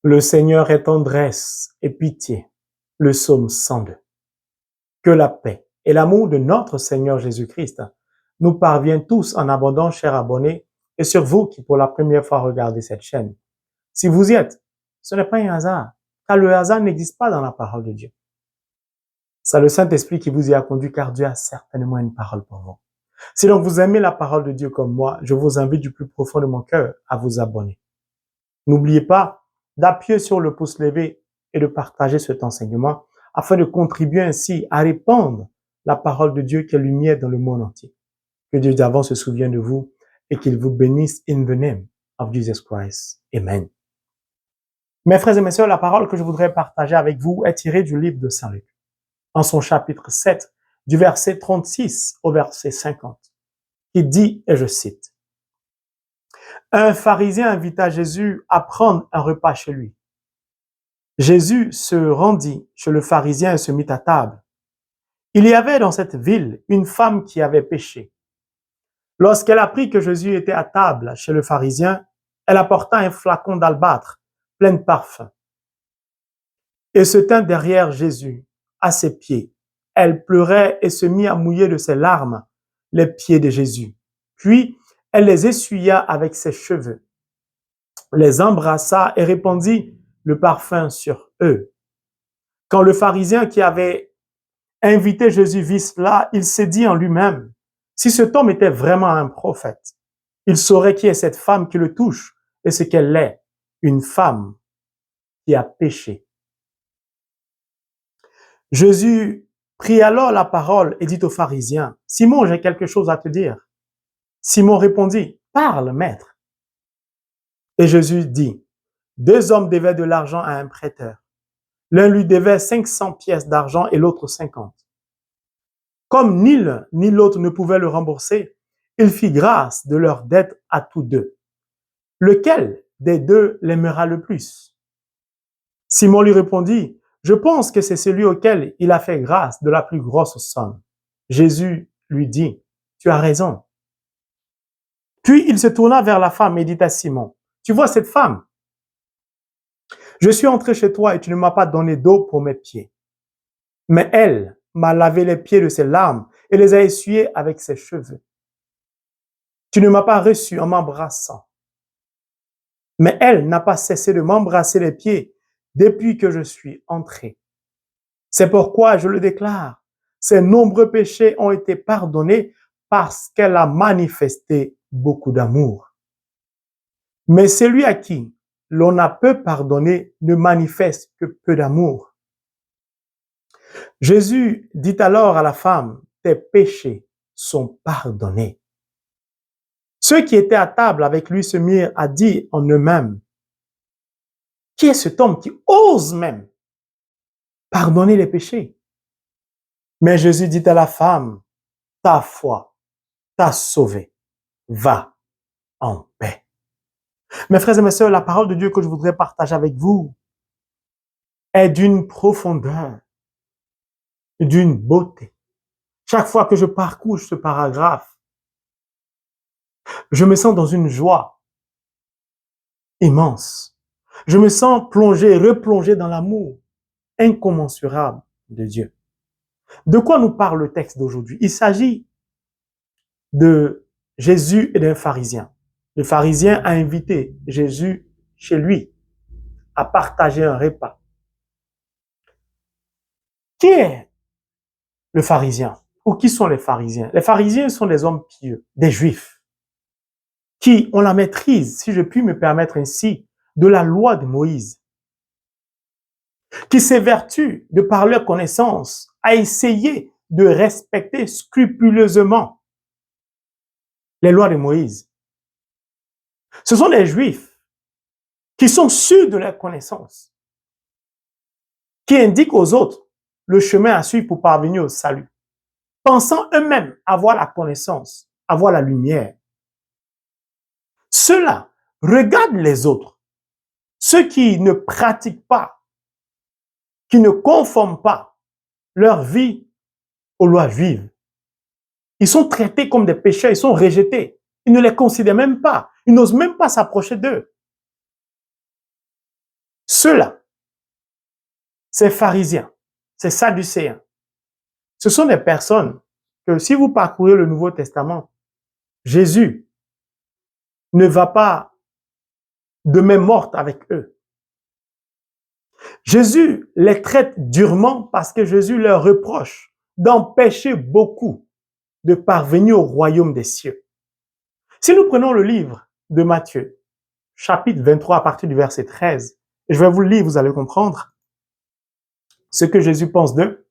Le Seigneur est tendresse et pitié. Le psaume 102. Que la paix et l'amour de notre Seigneur Jésus-Christ nous parviennent tous en abondance, chers abonnés, et sur vous qui pour la première fois regardez cette chaîne. Si vous y êtes, ce n'est pas un hasard, car le hasard n'existe pas dans la parole de Dieu. C'est le Saint-Esprit qui vous y a conduit, car Dieu a certainement une parole pour vous. Si donc vous aimez la parole de Dieu comme moi, je vous invite du plus profond de mon cœur à vous abonner. N'oubliez pas d'appuyer sur le pouce levé et de partager cet enseignement afin de contribuer ainsi à répandre la parole de Dieu qui est lumière dans le monde entier. Que Dieu d'avant se souvienne de vous et qu'il vous bénisse in the name of Jesus Christ. Amen. Mes frères et mes sœurs, la parole que je voudrais partager avec vous est tirée du livre de Saint Luc, en son chapitre 7, du verset 36 au verset 50, qui dit, et je cite, « Un pharisien invita Jésus à prendre un repas chez lui. Jésus se rendit chez le pharisien et se mit à table. Il y avait dans cette ville une femme qui avait péché. Lorsqu'elle apprit que Jésus était à table chez le pharisien, elle apporta un flacon d'albâtre plein de parfum et se tint derrière Jésus, à ses pieds. Elle pleurait et se mit à mouiller de ses larmes les pieds de Jésus. Puis, elle les essuya avec ses cheveux, les embrassa et répandit le parfum sur eux. Quand le pharisien qui avait invité Jésus vit cela, il s'est dit en lui-même, si cet homme était vraiment un prophète, il saurait qui est cette femme qui le touche et ce qu'elle est, une femme qui a péché. Jésus prit alors la parole et dit au pharisien, Simon, j'ai quelque chose à te dire. Simon répondit, parle, maître. Et Jésus dit, 2 hommes devaient de l'argent à un prêteur. L'un lui devait 500 pièces d'argent et l'autre 50. Comme ni l'un ni l'autre ne pouvaient le rembourser, il fit grâce de leur dette à tous deux. Lequel des deux l'aimera le plus? Simon lui répondit, je pense que c'est celui auquel il a fait grâce de la plus grosse somme. Jésus lui dit, tu as raison. Puis il se tourna vers la femme et dit à Simon, tu vois cette femme? Je suis entré chez toi et tu ne m'as pas donné d'eau pour mes pieds. Mais elle m'a lavé les pieds de ses larmes et les a essuyés avec ses cheveux. Tu ne m'as pas reçu en m'embrassant. Mais elle n'a pas cessé de m'embrasser les pieds depuis que je suis entré. C'est pourquoi je le déclare, ses nombreux péchés ont été pardonnés parce qu'elle a manifesté beaucoup d'amour. Mais celui à qui l'on a peu pardonné ne manifeste que peu d'amour. Jésus dit alors à la femme, tes péchés sont pardonnés. Ceux qui étaient à table avec lui se mirent à dire en eux-mêmes, qui est cet homme qui ose même pardonner les péchés? Mais Jésus dit à la femme, ta foi t'a sauvée, va en paix. Mes frères et mes sœurs, la parole de Dieu que je voudrais partager avec vous est d'une profondeur, d'une beauté. Chaque fois que je parcours ce paragraphe, je me sens dans une joie immense. Je me sens plongé, replongé dans l'amour incommensurable de Dieu. De quoi nous parle le texte d'aujourd'hui? Il s'agit de Jésus et d'un pharisien. Le pharisien a invité Jésus chez lui à partager un repas. Qui est le pharisien? Ou qui sont les pharisiens? Les pharisiens sont des hommes pieux, des juifs, qui ont la maîtrise, si je puis me permettre ainsi, de la loi de Moïse, qui s'évertuent de par leur connaissance à essayer de respecter scrupuleusement les lois de Moïse. Ce sont des juifs qui sont sûrs de leur connaissance, qui indiquent aux autres le chemin à suivre pour parvenir au salut, pensant eux-mêmes avoir la connaissance, avoir la lumière. Ceux-là regardent les autres, ceux qui ne pratiquent pas, qui ne conforment pas leur vie aux lois juives. Ils sont traités comme des pécheurs, ils sont rejetés. Ils ne les considèrent même pas. Ils n'osent même pas s'approcher d'eux. Ceux-là, ces pharisiens, ces sadducéens, ce sont des personnes que si vous parcourez le Nouveau Testament, Jésus ne va pas de main morte avec eux. Jésus les traite durement parce que Jésus leur reproche d'empêcher beaucoup de parvenir au royaume des cieux. Si nous prenons le livre de Matthieu, chapitre 23 à partir du verset 13, et je vais vous le lire, vous allez comprendre ce que Jésus pense d'eux.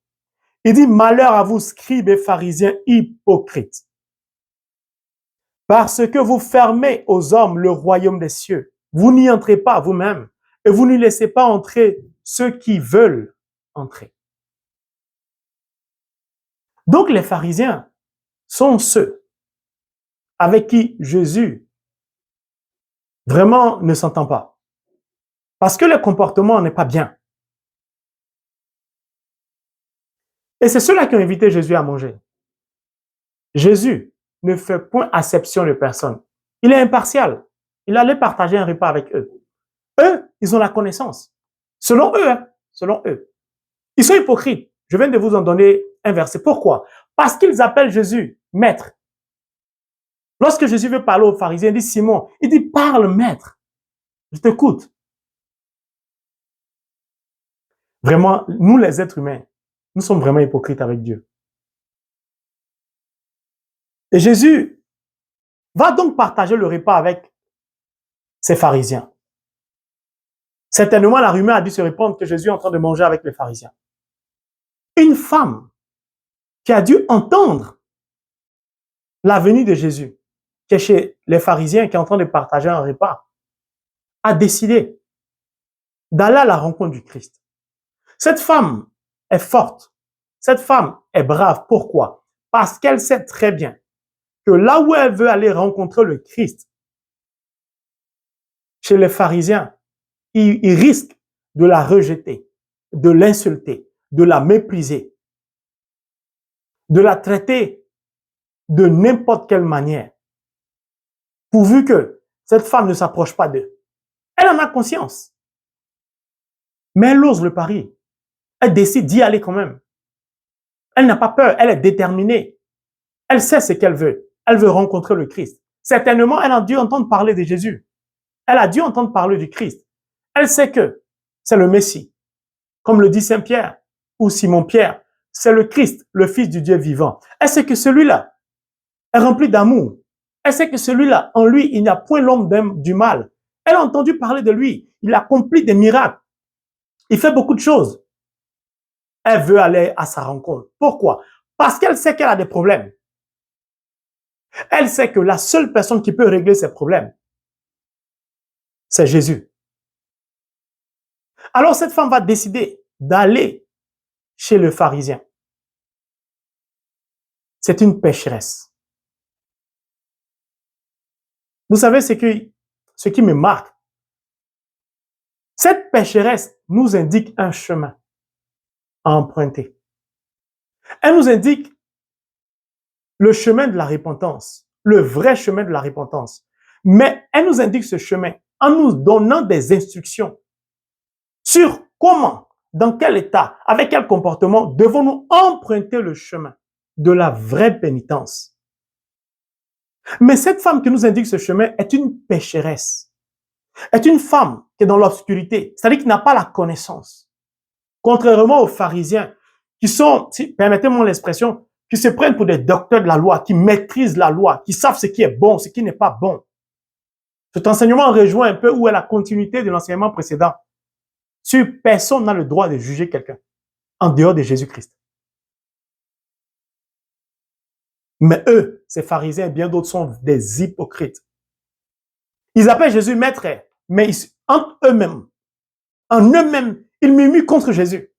Il dit, malheur à vous, scribes et pharisiens hypocrites, parce que vous fermez aux hommes le royaume des cieux. Vous n'y entrez pas vous-même et vous ne laissez pas entrer ceux qui veulent entrer. Donc les pharisiens sont ceux avec qui Jésus vraiment ne s'entend pas. Parce que le comportement n'est pas bien. Et c'est ceux-là qui ont invité Jésus à manger. Jésus ne fait point acception de personne. Il est impartial. Il allait partager un repas avec eux. Eux, ils ont la connaissance. Selon eux, selon eux. Ils sont hypocrites. Je viens de vous en donner un verset. Pourquoi? Parce qu'ils appellent Jésus maître. Lorsque Jésus veut parler aux pharisiens, il dit Simon, il dit parle maître. Je t'écoute. Vraiment, nous les êtres humains, nous sommes vraiment hypocrites avec Dieu. Et Jésus va donc partager le repas avec ces pharisiens. Certainement, la rumeur a dû se répandre que Jésus est en train de manger avec les pharisiens. Une femme qui a dû entendre la venue de Jésus, qui est chez les pharisiens, qui est en train de partager un repas, a décidé d'aller à la rencontre du Christ. Cette femme est forte. Cette femme est brave. Pourquoi? Parce qu'elle sait très bien que là où elle veut aller rencontrer le Christ, chez les pharisiens, ils risquent de la rejeter, de l'insulter, de la mépriser, de la traiter de n'importe quelle manière, pourvu que cette femme ne s'approche pas d'eux. Elle en a conscience. Mais elle ose le pari. Elle décide d'y aller quand même. Elle n'a pas peur, elle est déterminée. Elle sait ce qu'elle veut. Elle veut rencontrer le Christ. Certainement, elle a dû entendre parler de Jésus. Elle a dû entendre parler du Christ. Elle sait que c'est le Messie. Comme le dit Saint Pierre ou Simon Pierre, c'est le Christ, le Fils du Dieu vivant. Elle sait que celui-là est rempli d'amour. Elle sait que celui-là, en lui, il n'y a point l'ombre du mal. Elle a entendu parler de lui. Il accomplit des miracles. Il fait beaucoup de choses. Elle veut aller à sa rencontre. Pourquoi? Parce qu'elle sait qu'elle a des problèmes. Elle sait que la seule personne qui peut régler ses problèmes, c'est Jésus. Alors cette femme va décider d'aller chez le pharisien. C'est une pécheresse. Vous savez ce qui me marque? Cette pécheresse nous indique un chemin à emprunter. Elle nous indique le chemin de la repentance, le vrai chemin de la repentance. Mais elle nous indique ce chemin en nous donnant des instructions sur comment, dans quel état, avec quel comportement devons-nous emprunter le chemin de la vraie pénitence. Mais cette femme qui nous indique ce chemin est une pécheresse, est une femme qui est dans l'obscurité, c'est-à-dire qui n'a pas la connaissance. Contrairement aux pharisiens qui sont, permettez-moi l'expression, qui se prennent pour des docteurs de la loi, qui maîtrisent la loi, qui savent ce qui est bon, ce qui n'est pas bon. Cet enseignement rejoint un peu où est la continuité de l'enseignement précédent. Sur personne n'a le droit de juger quelqu'un en dehors de Jésus-Christ. Mais eux, ces pharisiens et bien d'autres sont des hypocrites. Ils appellent Jésus maître, mais entre eux-mêmes, en eux-mêmes, ils murmurent contre Jésus.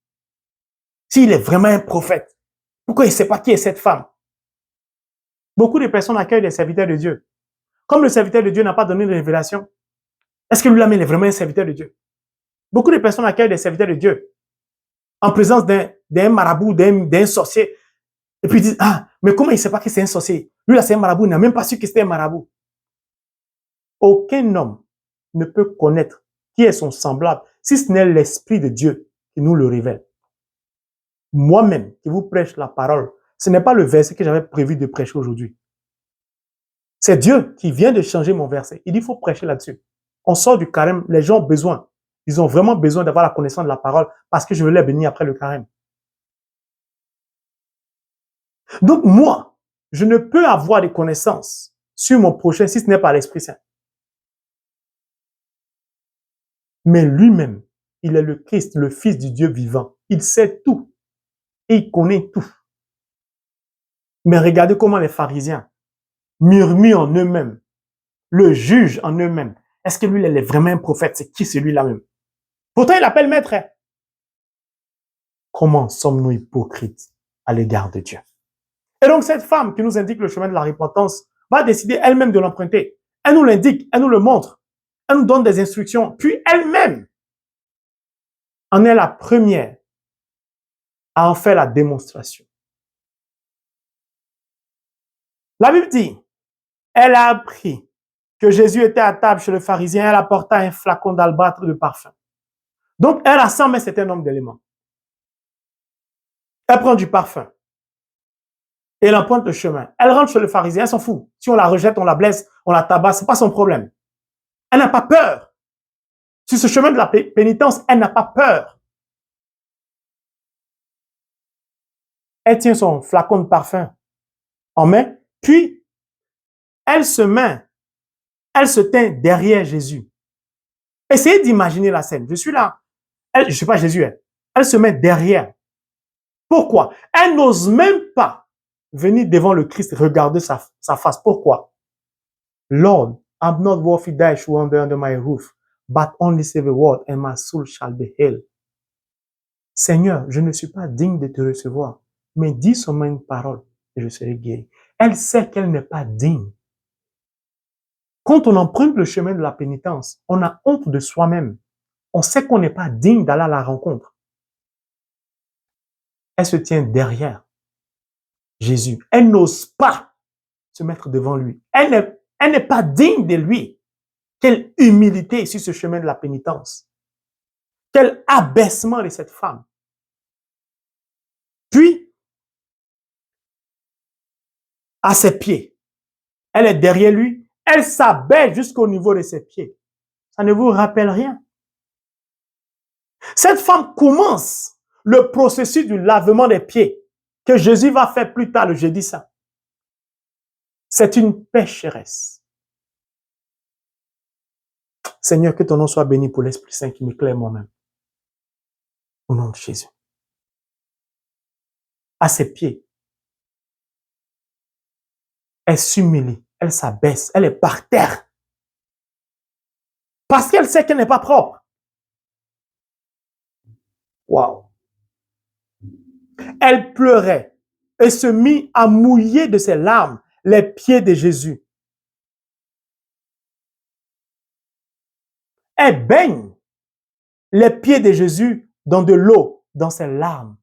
S'il est vraiment un prophète, pourquoi il ne sait pas qui est cette femme? Beaucoup de personnes accueillent des serviteurs de Dieu. Comme le serviteur de Dieu n'a pas donné de révélation, est-ce que lui-là, il est vraiment un serviteur de Dieu? Beaucoup de personnes accueillent des serviteurs de Dieu en présence d'un marabout, d'un sorcier. Et puis ils disent, ah, mais comment il ne sait pas que c'est un sorcier? Lui là, c'est un marabout, il n'a même pas su que c'était un marabout. Aucun homme ne peut connaître qui est son semblable si ce n'est l'Esprit de Dieu qui nous le révèle. Moi-même, qui vous prêche la parole, ce n'est pas le verset que j'avais prévu de prêcher aujourd'hui. C'est Dieu qui vient de changer mon verset. Il dit, il faut prêcher là-dessus. On sort du carême, les gens ont besoin. Ils ont vraiment besoin d'avoir la connaissance de la parole parce que je veux les bénir après le carême. Donc moi, je ne peux avoir des connaissances sur mon prochain si ce n'est pas l'Esprit Saint. Mais lui-même, il est le Christ, le Fils du Dieu vivant. Il sait tout et il connaît tout. Mais regardez comment les pharisiens murmurent en eux-mêmes, le jugent en eux-mêmes. Est-ce que lui, il est vraiment un prophète? C'est qui celui-là même? Pourtant, il appelle maître. Comment sommes-nous hypocrites à l'égard de Dieu? Et donc, cette femme qui nous indique le chemin de la repentance va décider elle-même de l'emprunter. Elle nous l'indique, elle nous le montre, elle nous donne des instructions, puis elle-même en est la première à en faire la démonstration. La Bible dit, elle a appris que Jésus était à table chez le pharisien, elle apporta un flacon d'albâtre de parfum. Donc, elle rassemble un certain nombre d'éléments. Elle prend du parfum et elle emprunte le chemin. Elle rentre chez le pharisien, elle s'en fout. Si on la rejette, on la blesse, on la tabasse, c'est pas son problème. Elle n'a pas peur. Sur ce chemin de la pénitence, elle n'a pas peur. Elle tient son flacon de parfum en main, puis elle se tient derrière Jésus. Essayez d'imaginer la scène. Je suis là. Je ne suis pas Jésus. Elle se met derrière. Pourquoi? Elle n'ose même pas venir devant le Christ regarder sa face. Pourquoi? Lord, I'm not worthy that you wander under my roof, but only say the word and my soul shall be healed. Seigneur, je ne suis pas digne de te recevoir, mais dis seulement une parole et je serai guéri. Elle sait qu'elle n'est pas digne. Quand on emprunte le chemin de la pénitence, on a honte de soi-même. On sait qu'on n'est pas digne d'aller à la rencontre. Elle se tient derrière Jésus. Elle n'ose pas se mettre devant lui. Elle n'est pas digne de lui. Quelle humilité sur ce chemin de la pénitence. Quel abaissement de cette femme. Puis, à ses pieds, elle est derrière lui. Elle s'abaisse jusqu'au niveau de ses pieds. Ça ne vous rappelle rien? Cette femme commence le processus du lavement des pieds que Jésus va faire plus tard le jeudi saint. C'est une pécheresse. Seigneur, que ton nom soit béni pour l'Esprit Saint qui m'éclaire moi-même. Au nom de Jésus. À ses pieds, elle s'humilie, elle s'abaisse, elle est par terre. Parce qu'elle sait qu'elle n'est pas propre. Waouh. Elle pleurait et se mit à mouiller de ses larmes les pieds de Jésus. Elle baigne les pieds de Jésus dans de l'eau, dans ses larmes.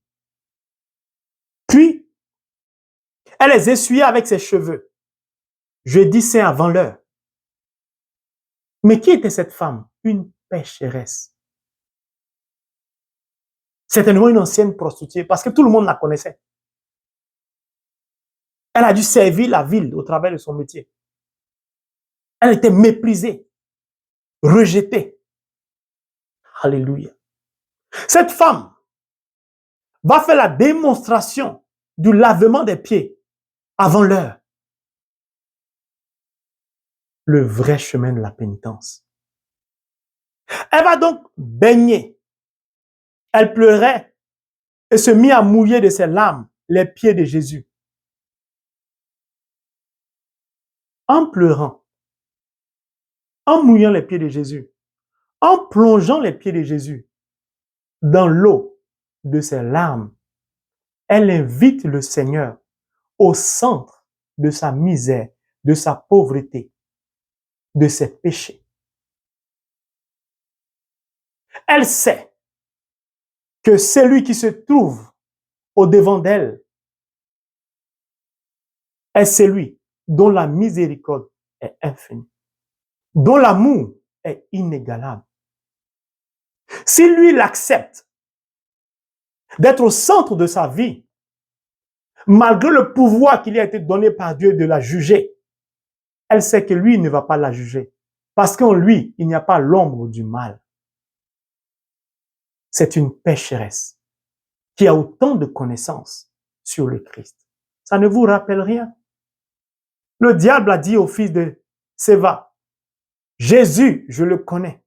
Puis, elle les essuyait avec ses cheveux. Jeudi saint avant l'heure. Mais qui était cette femme? Une pécheresse. Certainement une ancienne prostituée, parce que tout le monde la connaissait. Elle a dû servir la ville au travers de son métier. Elle était méprisée, rejetée. Alléluia. Cette femme va faire la démonstration du lavement des pieds avant l'heure. Le vrai chemin de la pénitence. Elle va donc baigner. Elle pleurait et se mit à mouiller de ses larmes les pieds de Jésus. En pleurant, en mouillant les pieds de Jésus, en plongeant les pieds de Jésus dans l'eau de ses larmes, elle invite le Seigneur au centre de sa misère, de sa pauvreté, de ses péchés. Elle sait que celui qui se trouve au-devant d'elle est celui dont la miséricorde est infinie, dont l'amour est inégalable. Si lui, il accepte d'être au centre de sa vie, malgré le pouvoir qui lui a été donné par Dieu de la juger, elle sait que lui, il ne va pas la juger. Parce qu'en lui, il n'y a pas l'ombre du mal. C'est une pécheresse qui a autant de connaissances sur le Christ. Ça ne vous rappelle rien? Le diable a dit au fils de Séva, Jésus, je le connais.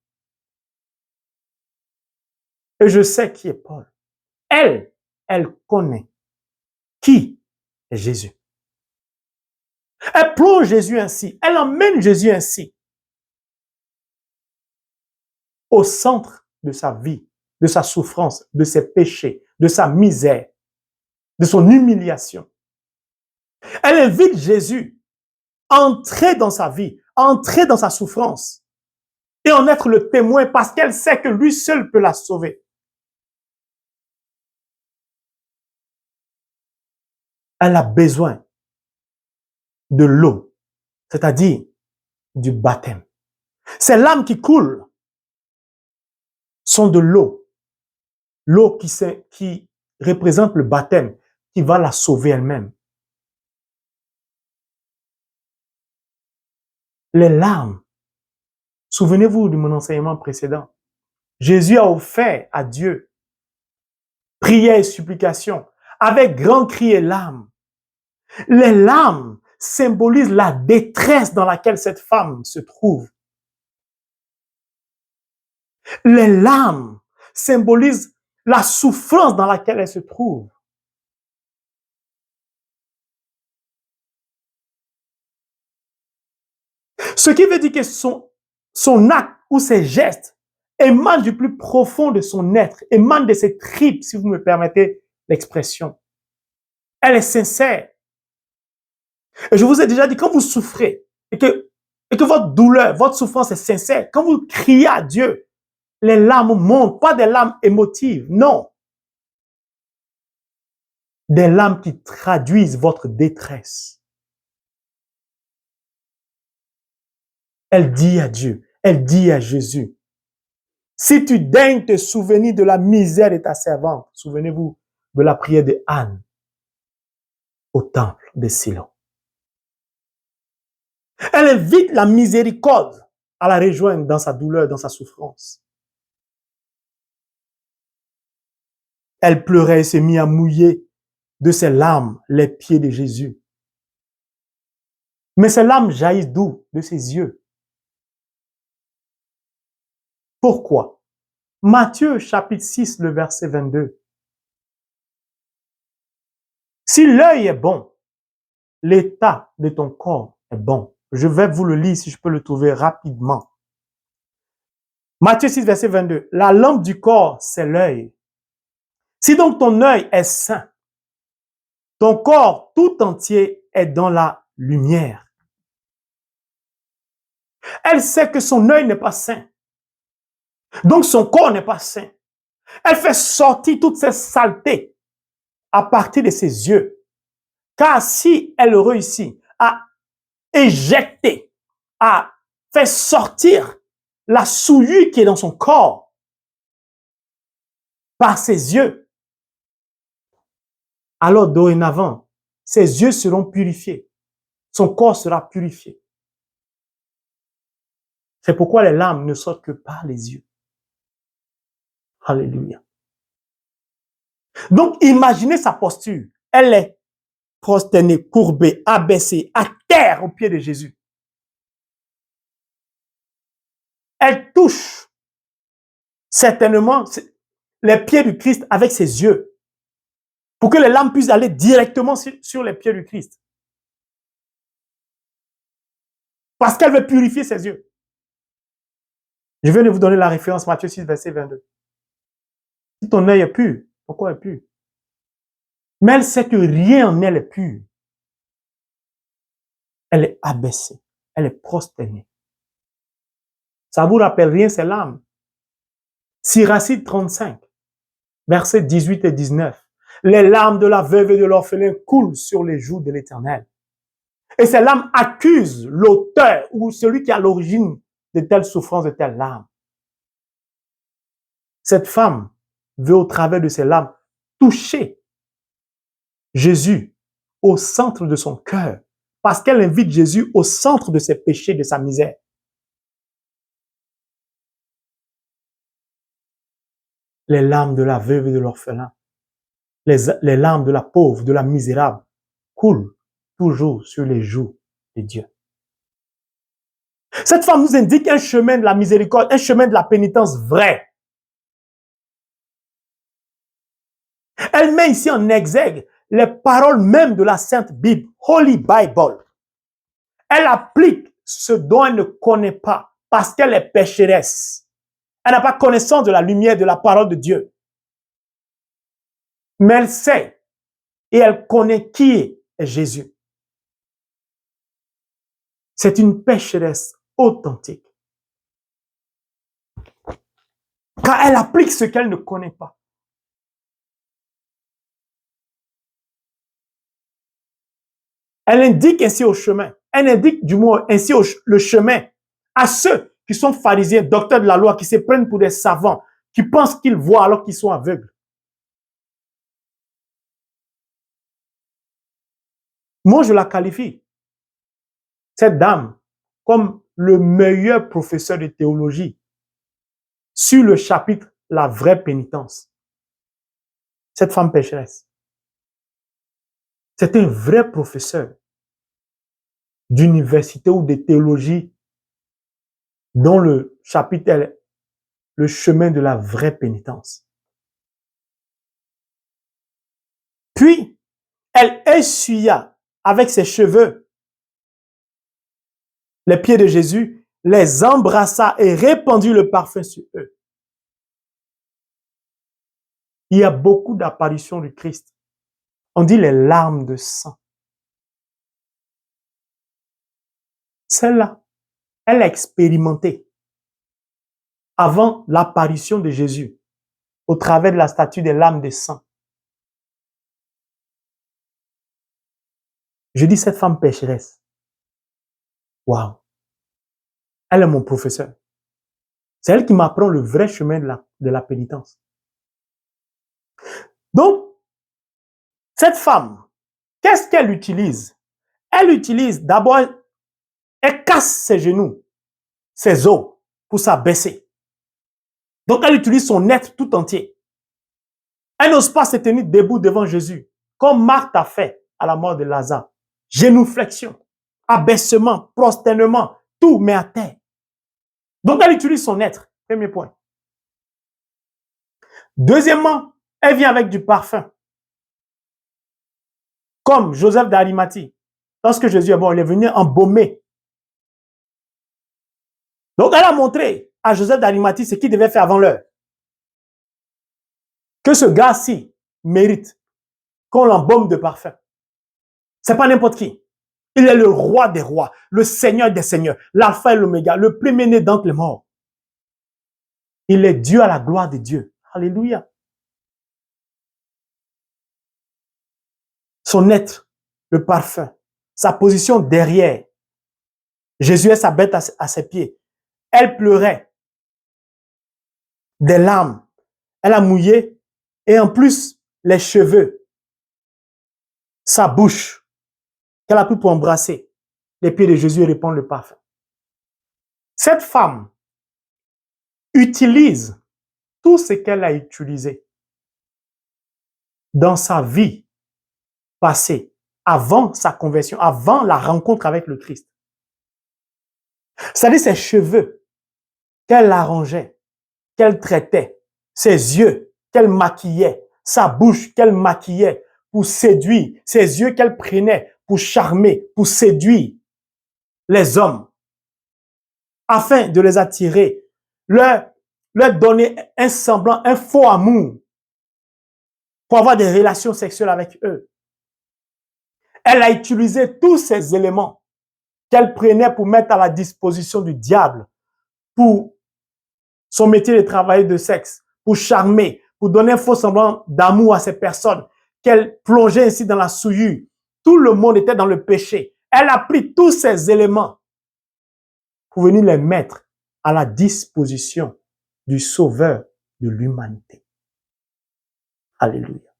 Et je sais qui est Paul. Elle connaît qui est Jésus. Elle plonge Jésus ainsi, elle emmène Jésus ainsi au centre de sa vie, de sa souffrance, de ses péchés, de sa misère, de son humiliation. Elle invite Jésus à entrer dans sa vie, à entrer dans sa souffrance et en être le témoin parce qu'elle sait que lui seul peut la sauver. Elle a besoin de l'eau, c'est-à-dire du baptême. Ces larmes qui coulent sont de l'eau. L'eau qui représente le baptême, qui va la sauver elle-même. Les larmes, souvenez-vous de mon enseignement précédent. Jésus a offert à Dieu prière et supplication avec grand cri et larmes. Les larmes symbolisent la détresse dans laquelle cette femme se trouve. Les larmes symbolisent la souffrance dans laquelle elle se trouve. Ce qui veut dire que son acte ou ses gestes émanent du plus profond de son être, émanent de ses tripes, si vous me permettez l'expression. Elle est sincère. Et je vous ai déjà dit, quand vous souffrez et que votre douleur, votre souffrance est sincère, quand vous criez à Dieu, les larmes montent, pas des larmes émotives, non. Des larmes qui traduisent votre détresse. Elle dit à Dieu, elle dit à Jésus, si tu daignes te souvenir de la misère de ta servante, souvenez-vous de la prière de Anne au temple de Silo. Elle invite la miséricorde à la rejoindre dans sa douleur, dans sa souffrance. Elle pleurait et se mit à mouiller de ses larmes les pieds de Jésus. Mais ces larmes jaillissent d'où? De ses yeux. Pourquoi? Matthieu chapitre 6, le verset 22. Si l'œil est bon, l'état de ton corps est bon. Je vais vous le lire si je peux le trouver rapidement. Matthieu 6, verset 22. La lampe du corps, c'est l'œil. Si donc ton œil est sain, ton corps tout entier est dans la lumière. Elle sait que son œil n'est pas sain. Donc son corps n'est pas sain. Elle fait sortir toutes ces saletés à partir de ses yeux. Car si elle réussit à éjecter, à faire sortir la souillure qui est dans son corps par ses yeux, alors dorénavant, ses yeux seront purifiés. Son corps sera purifié. C'est pourquoi les larmes ne sortent que par les yeux. Alléluia. Donc, imaginez sa posture. Elle est prosternée, courbée, abaissée, à terre aux pieds de Jésus. Elle touche certainement les pieds du Christ avec ses yeux pour que les larmes puissent aller directement sur les pieds du Christ. Parce qu'elle veut purifier ses yeux. Je viens de vous donner la référence Matthieu 6, verset 22. Si ton œil est pur, ton corps est pur. Mais elle sait que rien en elle est pur. Elle est abaissée. Elle est prosternée. Ça vous rappelle rien, ces larmes? Siracide 35, versets 18 et 19. Les larmes de la veuve et de l'orphelin coulent sur les joues de l'Éternel. Et ces larmes accusent l'auteur ou celui qui est à l'origine de telles souffrances, de telles larmes. Cette femme veut au travers de ses larmes toucher Jésus au centre de son cœur parce qu'elle invite Jésus au centre de ses péchés, de sa misère. Les larmes de la veuve et de l'orphelin, les larmes de la pauvre, de la misérable coulent toujours sur les joues de Dieu. Cette femme nous indique un chemin de la miséricorde, un chemin de la pénitence vrai. Elle met ici en exergue les paroles même de la Sainte Bible, Holy Bible. Elle applique ce dont elle ne connaît pas parce qu'elle est pécheresse. Elle n'a pas connaissance de la lumière de la parole de Dieu. Mais elle sait et elle connaît qui est Jésus. C'est une pécheresse authentique. Car elle applique ce qu'elle ne connaît pas. Elle indique ainsi au chemin. Elle indique du moins ainsi le chemin à ceux qui sont pharisiens, docteurs de la loi, qui se prennent pour des savants, qui pensent qu'ils voient alors qu'ils sont aveugles. Moi, je la qualifie, cette dame, comme le meilleur professeur de théologie sur le chapitre La vraie pénitence. Cette femme pécheresse. C'est un vrai professeur d'université ou de théologie dont le chapitre est le chemin de la vraie pénitence. Puis, elle essuya avec ses cheveux les pieds de Jésus, les embrassa et répandit le parfum sur eux. Il y a beaucoup d'apparitions du Christ. On dit les larmes de sang. Celle-là, elle a expérimenté avant l'apparition de Jésus au travers de la statue des larmes de sang. Je dis cette femme pécheresse. Waouh! Elle est mon professeur. C'est elle qui m'apprend le vrai chemin de la pénitence. Donc, cette femme, qu'est-ce qu'elle utilise? Elle utilise d'abord, elle casse ses genoux, ses os, pour s'abaisser. Donc, elle utilise son être tout entier. Elle n'ose pas se tenir debout devant Jésus, comme Marthe a fait à la mort de Lazare. Génouflexion, abaissement, prosternement, tout met à terre. Donc, elle utilise son être. Premier point. Deuxièmement, elle vient avec du parfum. Comme Joseph d'Arimathie. Lorsque Jésus est mort, il est venu embaumer. Donc, elle a montré à Joseph d'Arimathie ce qu'il devait faire avant l'heure. Que ce gars-ci mérite qu'on l'embaume de parfum. C'est pas n'importe qui. Il est le roi des rois, le seigneur des seigneurs, l'alpha et l'oméga, le premier-né d'entre les morts. Il est Dieu à la gloire de Dieu. Alléluia. Son être, le parfum, sa position derrière. Jésus est sa bête à ses pieds. Elle pleurait des larmes. Elle a mouillé et en plus, les cheveux, sa bouche, qu'elle a pris pour embrasser les pieds de Jésus et répandre le parfum. Cette femme utilise tout ce qu'elle a utilisé dans sa vie passée, avant sa conversion, avant la rencontre avec le Christ. C'est-à-dire ses cheveux qu'elle arrangeait, qu'elle traitait, ses yeux qu'elle maquillait, sa bouche qu'elle maquillait pour séduire, ses yeux qu'elle prenait pour charmer, pour séduire les hommes, afin de les attirer, leur donner un semblant, un faux amour, pour avoir des relations sexuelles avec eux. Elle a utilisé tous ces éléments qu'elle prenait pour mettre à la disposition du diable, pour son métier de travailler de sexe, pour charmer, pour donner un faux semblant d'amour à ces personnes, qu'elle plongeait ainsi dans la souillure. Tout le monde était dans le péché. Elle a pris tous ces éléments pour venir les mettre à la disposition du Sauveur de l'humanité. Alléluia.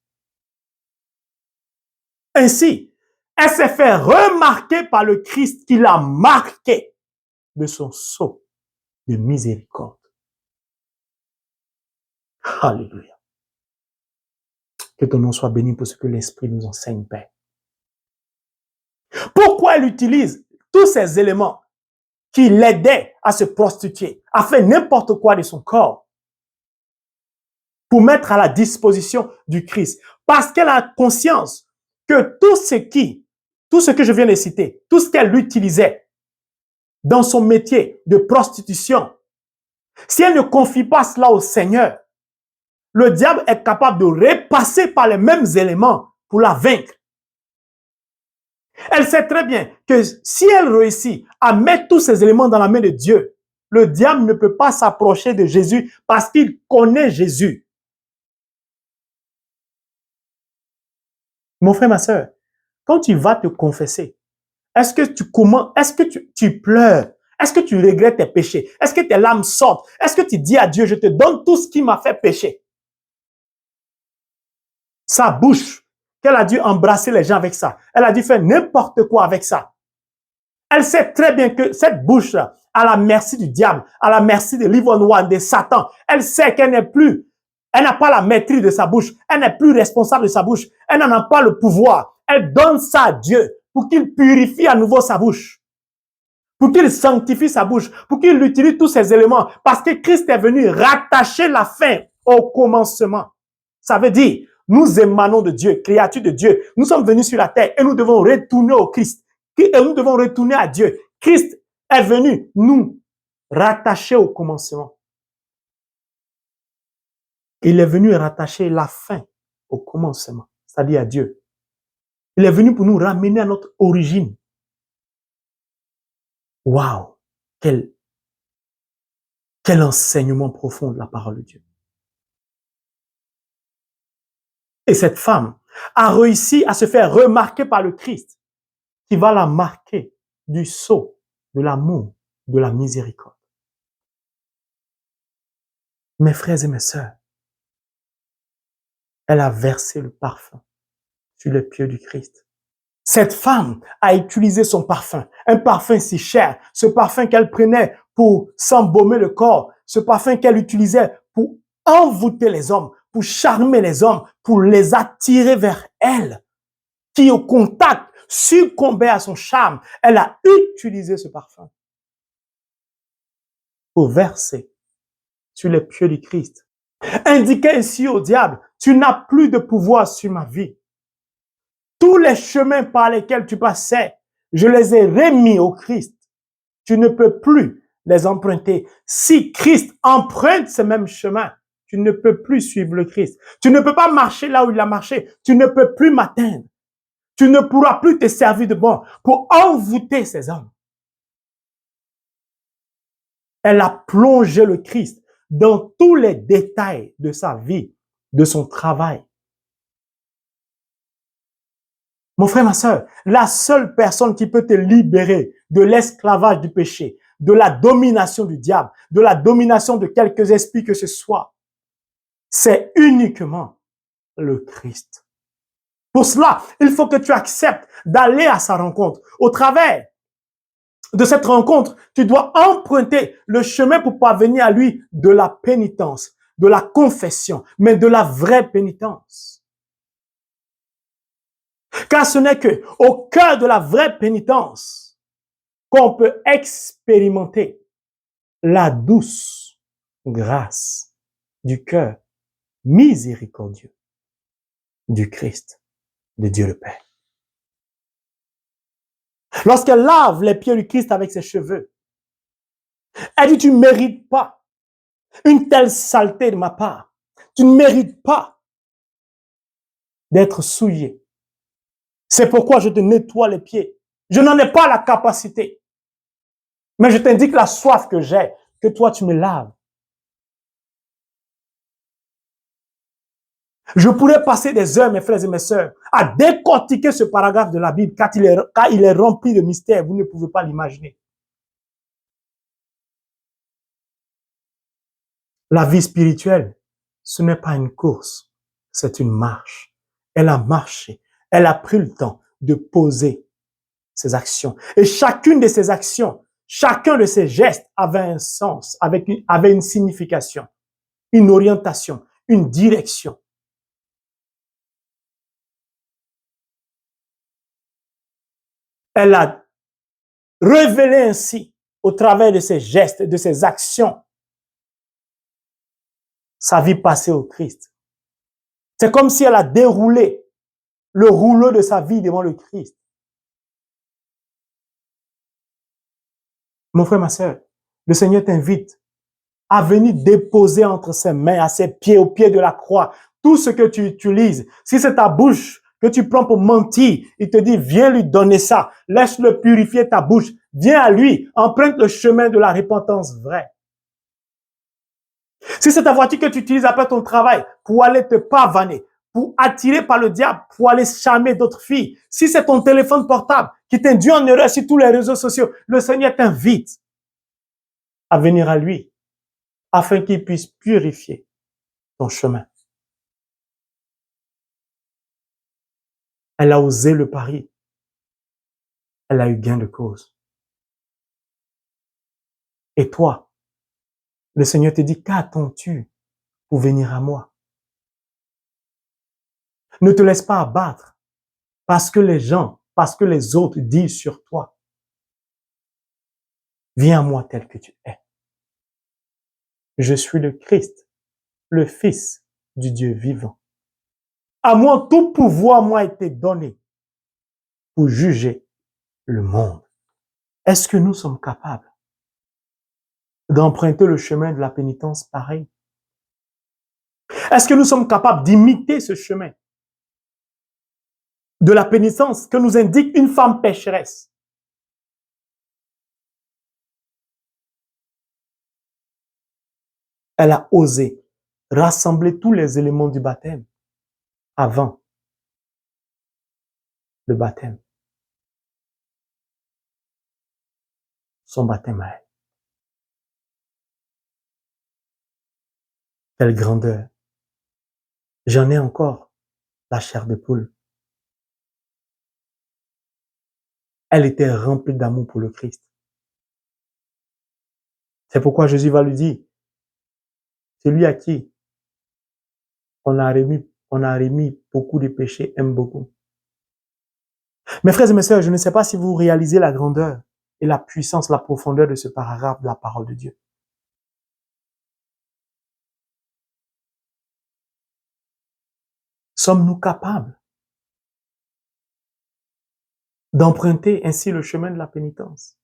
Ainsi, elle s'est fait remarquer par le Christ qui l'a marqué de son sceau de miséricorde. Alléluia. Que ton nom soit béni pour ce que l'Esprit nous enseigne, Père. Pourquoi elle utilise tous ces éléments qui l'aidaient à se prostituer, à faire n'importe quoi de son corps pour mettre à la disposition du Christ? Parce qu'elle a conscience que tout ce que je viens de citer, tout ce qu'elle utilisait dans son métier de prostitution, si elle ne confie pas cela au Seigneur, le diable est capable de repasser par les mêmes éléments pour la vaincre. Elle sait très bien que si elle réussit à mettre tous ces éléments dans la main de Dieu, le diable ne peut pas s'approcher de Jésus parce qu'il connaît Jésus. Mon frère, ma soeur, quand tu vas te confesser, est-ce que tu pleures? Est-ce que tu regrettes tes péchés? Est-ce que tes larmes sortent? Est-ce que tu dis à Dieu, je te donne tout ce qui m'a fait pécher? Sa bouche, qu'elle a dû embrasser les gens avec ça. Elle a dû faire n'importe quoi avec ça. Elle sait très bien que cette bouche-là, à la merci du diable, à la merci de l'ivre de Satan, elle sait qu'elle n'a pas la maîtrise de sa bouche, elle n'est plus responsable de sa bouche, elle n'en a pas le pouvoir. Elle donne ça à Dieu pour qu'il purifie à nouveau sa bouche, pour qu'il sanctifie sa bouche, pour qu'il utilise tous ces éléments, parce que Christ est venu rattacher la fin au commencement. Ça veut dire, nous émanons de Dieu, créatures de Dieu. Nous sommes venus sur la terre et nous devons retourner au Christ. Et nous devons retourner à Dieu. Christ est venu nous rattacher au commencement. Il est venu rattacher la fin au commencement, c'est-à-dire à Dieu. Il est venu pour nous ramener à notre origine. Waouh! Quel enseignement profond de la parole de Dieu. Et cette femme a réussi à se faire remarquer par le Christ, qui va la marquer du sceau de l'amour, de la miséricorde. Mes frères et mes sœurs, elle a versé le parfum sur les pieds du Christ. Cette femme a utilisé son parfum, un parfum si cher, ce parfum qu'elle prenait pour s'embaumer le corps, ce parfum qu'elle utilisait pour envoûter les hommes, pour charmer les hommes, pour les attirer vers elle, qui au contact succombait à son charme. Elle a utilisé ce parfum pour verser sur les pieds du Christ. Indiquer ainsi au diable, tu n'as plus de pouvoir sur ma vie. Tous les chemins par lesquels tu passais, je les ai remis au Christ. Tu ne peux plus les emprunter. Si Christ emprunte ces mêmes chemins, tu ne peux plus suivre le Christ. Tu ne peux pas marcher là où il a marché. Tu ne peux plus m'atteindre. Tu ne pourras plus te servir de bon pour envoûter ces hommes. Elle a plongé le Christ dans tous les détails de sa vie, de son travail. Mon frère, ma soeur, la seule personne qui peut te libérer de l'esclavage du péché, de la domination du diable, de la domination de quelques esprits que ce soit, c'est uniquement le Christ. Pour cela, il faut que tu acceptes d'aller à sa rencontre. Au travers de cette rencontre, tu dois emprunter le chemin pour parvenir à lui de la pénitence, de la confession, mais de la vraie pénitence. Car ce n'est que au cœur de la vraie pénitence qu'on peut expérimenter la douce grâce du cœur miséricordieux du Christ, de Dieu le Père. Lorsqu'elle lave les pieds du Christ avec ses cheveux, elle dit, tu ne mérites pas une telle saleté de ma part. Tu ne mérites pas d'être souillé. C'est pourquoi je te nettoie les pieds. Je n'en ai pas la capacité. Mais je t'indique la soif que j'ai, que toi tu me laves. Je pourrais passer des heures, mes frères et mes sœurs, à décortiquer ce paragraphe de la Bible, car il est rempli de mystères. Vous ne pouvez pas l'imaginer. La vie spirituelle ce n'est pas une course, c'est une marche. Elle a marché, elle a pris le temps de poser ses actions. Et chacune de ses actions, chacun de ses gestes avait un sens, avait une signification, une orientation, une direction. Elle a révélé ainsi, au travers de ses gestes, de ses actions, sa vie passée au Christ. C'est comme si elle a déroulé le rouleau de sa vie devant le Christ. Mon frère, ma sœur, le Seigneur t'invite à venir déposer entre ses mains, à ses pieds, au pied de la croix, tout ce que tu utilises. Si c'est ta bouche que tu prends pour mentir, il te dit, viens lui donner ça. Laisse-le purifier ta bouche. Viens à lui. Emprunte le chemin de la repentance vraie. Si c'est ta voiture que tu utilises après ton travail pour aller te pavaner, pour attirer par le diable, pour aller charmer d'autres filles, si c'est ton téléphone portable qui t'induit en erreur sur tous les réseaux sociaux, le Seigneur t'invite à venir à lui afin qu'il puisse purifier ton chemin. Elle a osé le pari. Elle a eu gain de cause. Et toi, le Seigneur te dit, qu'attends-tu pour venir à moi? Ne te laisse pas abattre parce que les gens, parce que les autres disent sur toi. Viens à moi tel que tu es. Je suis le Christ, le Fils du Dieu vivant. À moi, tout pouvoir m'a été donné pour juger le monde. Est-ce que nous sommes capables d'emprunter le chemin de la pénitence pareil? Est-ce que nous sommes capables d'imiter ce chemin de la pénitence que nous indique une femme pécheresse? Elle a osé rassembler tous les éléments du baptême avant le baptême. Son baptême à elle. Quelle grandeur! J'en ai encore la chair de poule. Elle était remplie d'amour pour le Christ. C'est pourquoi Jésus va lui dire, celui à qui on a remis beaucoup de péchés aime beaucoup. Mes frères et mes sœurs, je ne sais pas si vous réalisez la grandeur et la puissance, la profondeur de ce paragraphe de la parole de Dieu. Sommes-nous capables d'emprunter ainsi le chemin de la pénitence?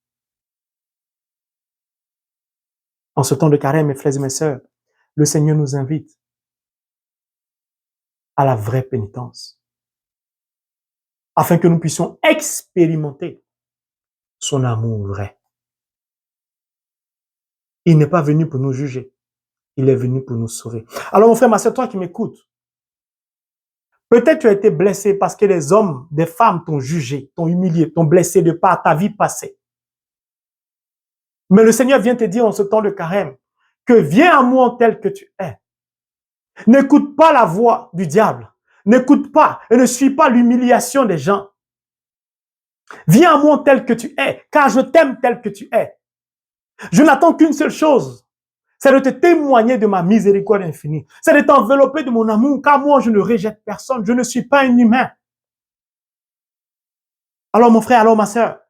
En ce temps de carême, mes frères et mes sœurs, le Seigneur nous invite à la vraie pénitence, afin que nous puissions expérimenter son amour vrai. Il n'est pas venu pour nous juger, il est venu pour nous sauver. Alors mon frère, ma sœur, toi qui m'écoutes, peut-être tu as été blessé parce que les hommes, des femmes t'ont jugé, t'ont humilié, t'ont blessé de par ta vie passée. Mais le Seigneur vient te dire en ce temps de carême que viens à moi tel que tu es. N'écoute pas la voix du diable. N'écoute pas et ne suis pas l'humiliation des gens. Viens à moi tel que tu es, car je t'aime tel que tu es. Je n'attends qu'une seule chose, c'est de te témoigner de ma miséricorde infinie. C'est de t'envelopper de mon amour, car moi je ne rejette personne, je ne suis pas un humain. Alors mon frère, alors ma sœur,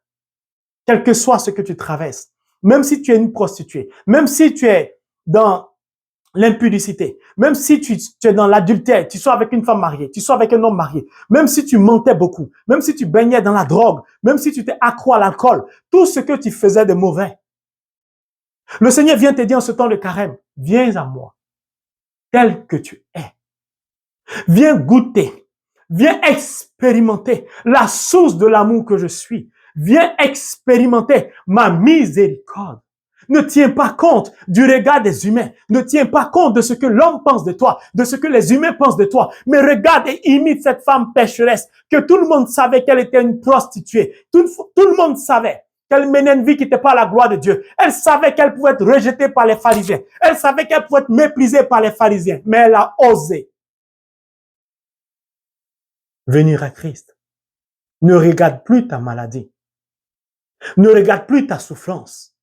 quel que soit ce que tu traverses, même si tu es une prostituée, même si tu es dans l'impudicité, même si tu es dans l'adultère, tu sois avec une femme mariée, tu sois avec un homme marié, même si tu mentais beaucoup, même si tu baignais dans la drogue, même si tu t'es accro à l'alcool, tout ce que tu faisais de mauvais, le Seigneur vient te dire en ce temps de carême, viens à moi, tel que tu es. Viens goûter, viens expérimenter la source de l'amour que je suis. Viens expérimenter ma miséricorde. Ne tiens pas compte du regard des humains. Ne tiens pas compte de ce que l'homme pense de toi, de ce que les humains pensent de toi. Mais regarde et imite cette femme pécheresse que tout le monde savait qu'elle était une prostituée. Tout le monde savait qu'elle menait une vie qui n'était pas à la gloire de Dieu. Elle savait qu'elle pouvait être rejetée par les pharisiens. Elle savait qu'elle pouvait être méprisée par les pharisiens. Mais elle a osé venir à Christ. Ne regarde plus ta maladie. Ne regarde plus ta souffrance.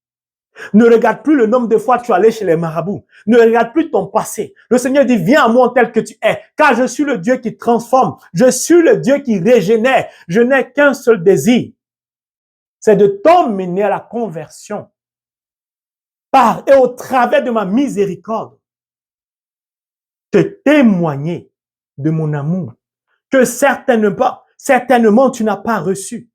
Ne regarde plus le nombre de fois que tu es allé chez les marabouts. Ne regarde plus ton passé. Le Seigneur dit, viens à moi tel que tu es, car je suis le Dieu qui transforme. Je suis le Dieu qui régénère. Je n'ai qu'un seul désir. C'est de t'emmener à la conversion par et au travers de ma miséricorde. Te témoigner de mon amour que certainement tu n'as pas reçu.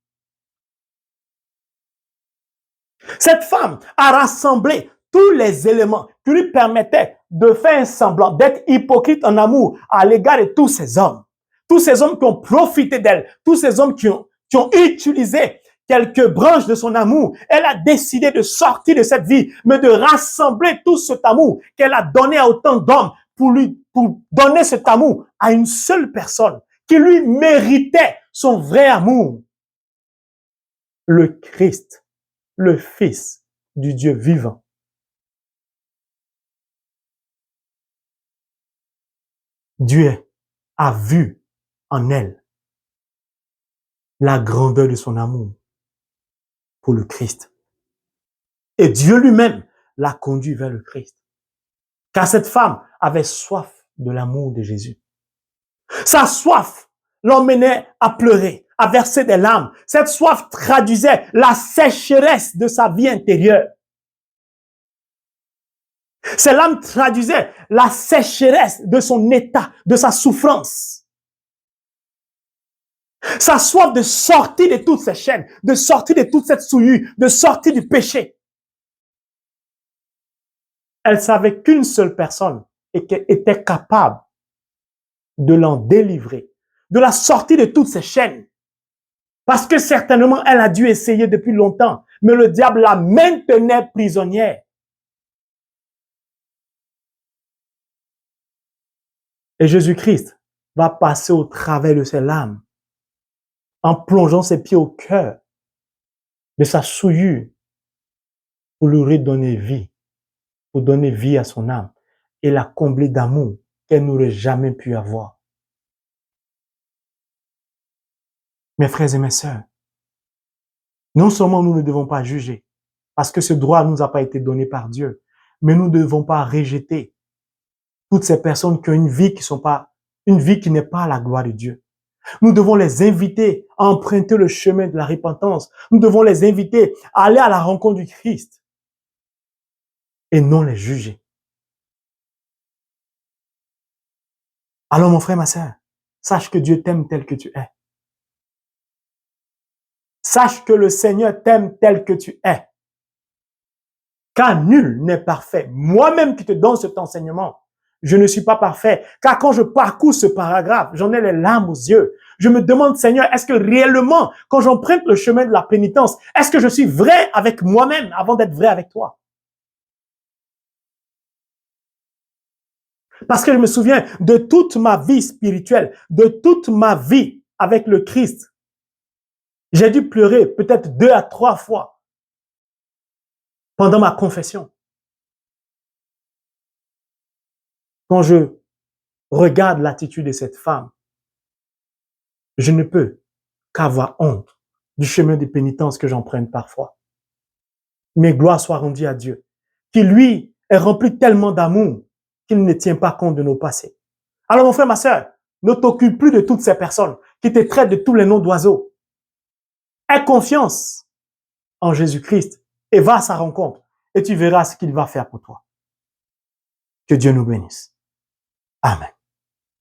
Cette femme a rassemblé tous les éléments qui lui permettaient de faire un semblant, d'être hypocrite en amour à l'égard de tous ces hommes. Tous ces hommes qui ont profité d'elle, tous ces hommes qui ont utilisé quelques branches de son amour. Elle a décidé de sortir de cette vie, mais de rassembler tout cet amour qu'elle a donné à autant d'hommes pour donner cet amour à une seule personne qui lui méritait son vrai amour. Le Christ, le Fils du Dieu vivant. Dieu a vu en elle la grandeur de son amour pour le Christ. Et Dieu lui-même l'a conduit vers le Christ. Car cette femme avait soif de l'amour de Jésus. Sa soif l'emmenait à pleurer, à verser des larmes. Cette soif traduisait la sécheresse de sa vie intérieure. Ces larmes traduisaient la sécheresse de son état, de sa souffrance. Sa soif de sortir de toutes ces chaînes, de sortir de toute cette souillure, de sortir du péché. Elle savait qu'une seule personne était capable de l'en délivrer, de la sortir de toutes ces chaînes. Parce que certainement, elle a dû essayer depuis longtemps, mais le diable la maintenait prisonnière. Et Jésus-Christ va passer au travers de ses larmes, en plongeant ses pieds au cœur de sa souillure pour lui redonner vie, pour donner vie à son âme et la combler d'amour qu'elle n'aurait jamais pu avoir. Mes frères et mes sœurs, non seulement nous ne devons pas juger, parce que ce droit ne nous a pas été donné par Dieu, mais nous ne devons pas rejeter toutes ces personnes qui ont une vie qui n'est pas à la gloire de Dieu. Nous devons les inviter à emprunter le chemin de la repentance. Nous devons les inviter à aller à la rencontre du Christ et non les juger. Alors mon frère, ma sœur, sache que Dieu t'aime tel que tu es. Sache que le Seigneur t'aime tel que tu es. Car nul n'est parfait. Moi-même qui te donne cet enseignement, je ne suis pas parfait. Car quand je parcours ce paragraphe, j'en ai les larmes aux yeux. Je me demande, Seigneur, est-ce que réellement, quand j'emprunte le chemin de la pénitence, est-ce que je suis vrai avec moi-même avant d'être vrai avec toi? Parce que je me souviens de toute ma vie spirituelle, de toute ma vie avec le Christ. J'ai dû pleurer peut-être 2 à 3 fois pendant ma confession. Quand je regarde l'attitude de cette femme, je ne peux qu'avoir honte du chemin de pénitence que j'emprunte parfois. Mais gloire soit rendue à Dieu, qui lui est rempli tellement d'amour qu'il ne tient pas compte de nos passés. Alors mon frère, ma sœur, ne t'occupe plus de toutes ces personnes qui te traitent de tous les noms d'oiseaux. Aie confiance en Jésus-Christ et va à sa rencontre et tu verras ce qu'il va faire pour toi. Que Dieu nous bénisse. Amen.